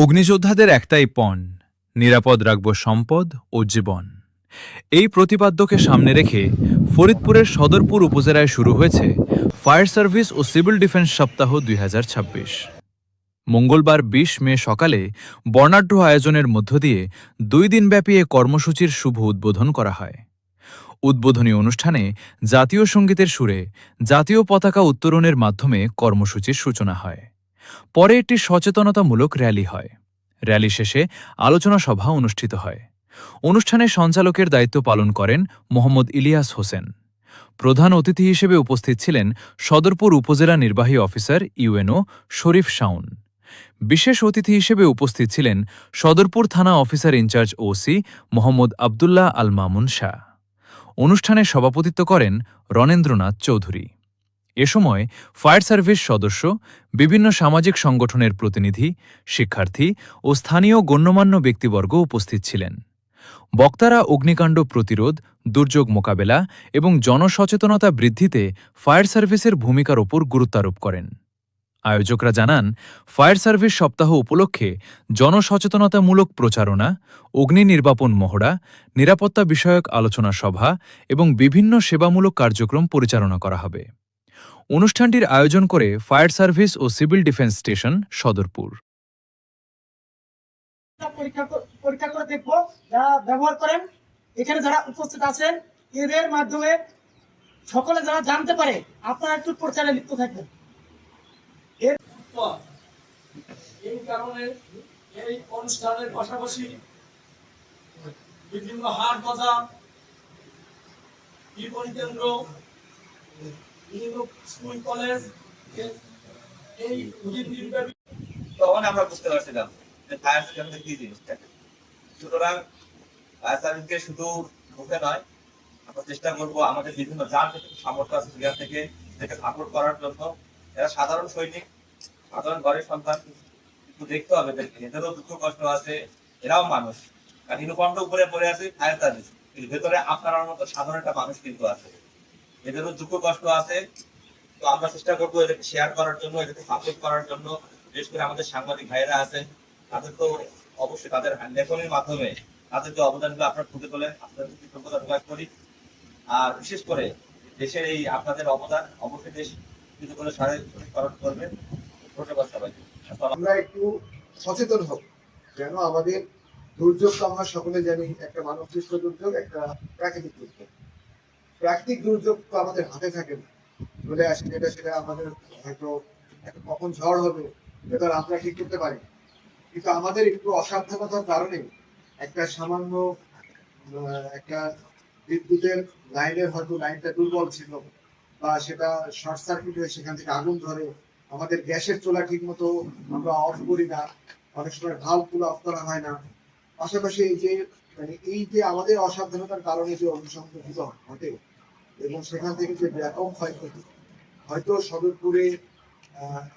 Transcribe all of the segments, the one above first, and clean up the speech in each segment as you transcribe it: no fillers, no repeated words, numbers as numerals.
অগ্নিযোদ্ধাদের একটাই পণ, নিরাপদ রাখব সম্পদ ও জীবন। এই প্রতিপাদ্যকে সামনে রেখে ফরিদপুরের সদরপুর উপজেলায় শুরু হয়েছে ফায়ার সার্ভিস ও সিভিল ডিফেন্স সপ্তাহ ২০২৬। মঙ্গলবার ২০ মে সকালে বর্ণাঢ্য আয়োজনের মধ্য দিয়ে ২ দিনব্যাপী এ কর্মসূচির শুভ উদ্বোধন করা হয়। উদ্বোধনী অনুষ্ঠানে জাতীয় সঙ্গীতের সুরে জাতীয় পতাকা উত্তোলনের মাধ্যমে কর্মসূচির সূচনা হয়। পরে একটি সচেতনতামূলক র্যালি হয়। র্যালি শেষে আলোচনা সভা অনুষ্ঠিত হয়। অনুষ্ঠানে সঞ্চালকের দায়িত্ব পালন করেন মোহাম্মদ ইলিয়াস হোসেন। প্রধান অতিথি হিসেবে উপস্থিত ছিলেন সদরপুর উপজেলা নির্বাহী অফিসার ইউএনও শরীফ শাওন। বিশেষ অতিথি হিসেবে উপস্থিত ছিলেন সদরপুর থানা officer in charge OC Mohammad Abdullah Al Mamun Shah. অনুষ্ঠানে সভাপতিত্ব করেন রণেন্দ্রনাথ চৌধুরী। এ সময় ফায়ার সার্ভিস সদস্য, বিভিন্ন সামাজিক সংগঠনের প্রতিনিধি, শিক্ষার্থী ও স্থানীয় গণ্যমান্য ব্যক্তিবর্গ উপস্থিত ছিলেন। বক্তারা অগ্নিকাণ্ড প্রতিরোধ, দুর্যোগ মোকাবেলা এবং জনসচেতনতা বৃদ্ধিতে ফায়ার সার্ভিসের ভূমিকার ওপর গুরুত্বারোপ করেন। আয়োজকরা জানান, ফায়ার সার্ভিস সপ্তাহ উপলক্ষে জনসচেতনতামূলক প্রচারণা, অগ্নি নির্বাপন মহড়া, নিরাপত্তা বিষয়ক আলোচনা সভা এবং বিভিন্ন সেবামূলক কার্যক্রম পরিচালনা করা হবে। অনুষ্ঠানটির আয়োজন করে ফায়ার সার্ভিস ও সিভিল ডিফেন্স স্টেশন সদরপুর। পরীক্ষা করে দেখবো যারা ব্যবহার করেন, এখানে যারা উপস্থিত আছেন এদের মাধ্যমে সকলে যারা জানতে পারে, আপনারা একটু প্রচারে লিপ্ত থাকবেন। এই কারণে এই অনুষ্ঠানের পাশাপাশি বিভিন্ন হাট বাজার, বিপণী কেন্দ্র, বিভিন্ন স্কুল কলেজ, এই দিনব্যাপী তখন আমরা বুঝতে পারছিলাম যে ফায়ার সার্ভিস কি জিনিসটা। সুতরাং ফায়ার সার্ভিসকে শুধু মুখে নয়, আমরা চেষ্টা করবো আমাদের বিভিন্ন যার সামর্থ্য আছে সেখান থেকে সাপোর্ট করার জন্য। এরা সাধারণ সৈনিক, সাধারণ ঘরের সন্তান, কিন্তু দেখতে হবে এদেরও দুঃখ কষ্ট আছে, এরাও মানুষ। কারণ ইউনিফর্মটা উপরে পড়ে আছে ফায়ার সার্ভিস, কিন্তু ভেতরে আপনার মতো সাধারণ একটা মানুষ কিন্তু আছে, এদেরও দুঃখ কষ্ট আছে। তো আমরা চেষ্টা করবো এদেরকে শেয়ার করার জন্য, এদেরকে সাপোর্ট করার জন্য। বিশেষ করে আমাদের সাংবাদিক ভাইয়েরা আছেন, তাদের তো অবশ্যই তাদের লেখনের মাধ্যমে তাদের যে অবদানগুলো আপনারা তুলে তোলেন, আপনাদের কৃতজ্ঞতা প্রকাশ করি। আর বিশেষ করে দেশের এই আপনাদের অবদান অবশ্যই দেশ কিছু করে সাহায্য করবে। ধন্যবাদ সবাইকে। আমরা একটু সচেতন হব যেন আমাদের দুর্যোগ তো আমরা সকলে জানি, একটা মানব সৃষ্ট দুর্যোগ, একটা প্রাকৃতিক দুর্যোগ। প্রাকৃতিক দুর্যোগ তো আমাদের হাতে থাকে না, চলে আসে যেটা সেটা আমাদের হয়তো কখন ঝড় হবে এটা আমরা ঠিক করতে পারি। কিন্তু আমাদের একটু অসাবধানতার কারণে একটা সামান্য একটা বিদ্যুতের লাইনের হয়তো লাইনটা দুর্বল ছিল, বা সেটা শর্ট সার্কিট হয়ে সেখান থেকে আগুন ধরে, আমাদের গ্যাসের চুলা ঠিক মতো আমরা অফ করি না, অনেক সময় ভাল্বগুলো অফ করা হয় না। পাশাপাশি এই যে আমাদের অসাবধানতার কারণে যে অগ্নিসংযোগ ঘটে এবং সেখান থেকে যে ব্যাপক ক্ষয়ক্ষতি, হয়তো সদরপুরে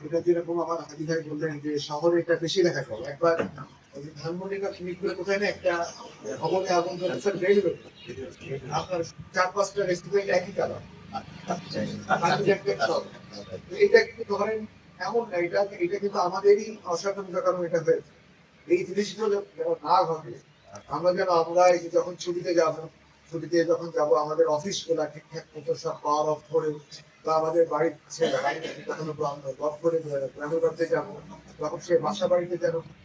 এটা যেরকম আমার হাজি ভাই বললেন যে শহরে এটা বেশি দেখা যায়। একবার ধানমন্ডিকা ফিনিকগুলো কোথায় না একটা ভবনে আগুন ধরে আপনার 4-5টা রেস্টুরেন্ট একই কালার। এটা কিন্তু ধরেন এমন না, এটা কিন্তু আমাদেরই অসাবধানতার কারণে এটা হয়েছে। এই জিনিসগুলো না ঘটে আমরা যেন আমরা যখন ছুটিতে যখন যাবো আমাদের অফিস গুলা ঠিকঠাক মতো সব পাওয়ার অফ করে, বা আমাদের বাড়ির অফ করে গ্রামের বাড়িতে যাবো, তখন সে বাসা বাড়িতে যেন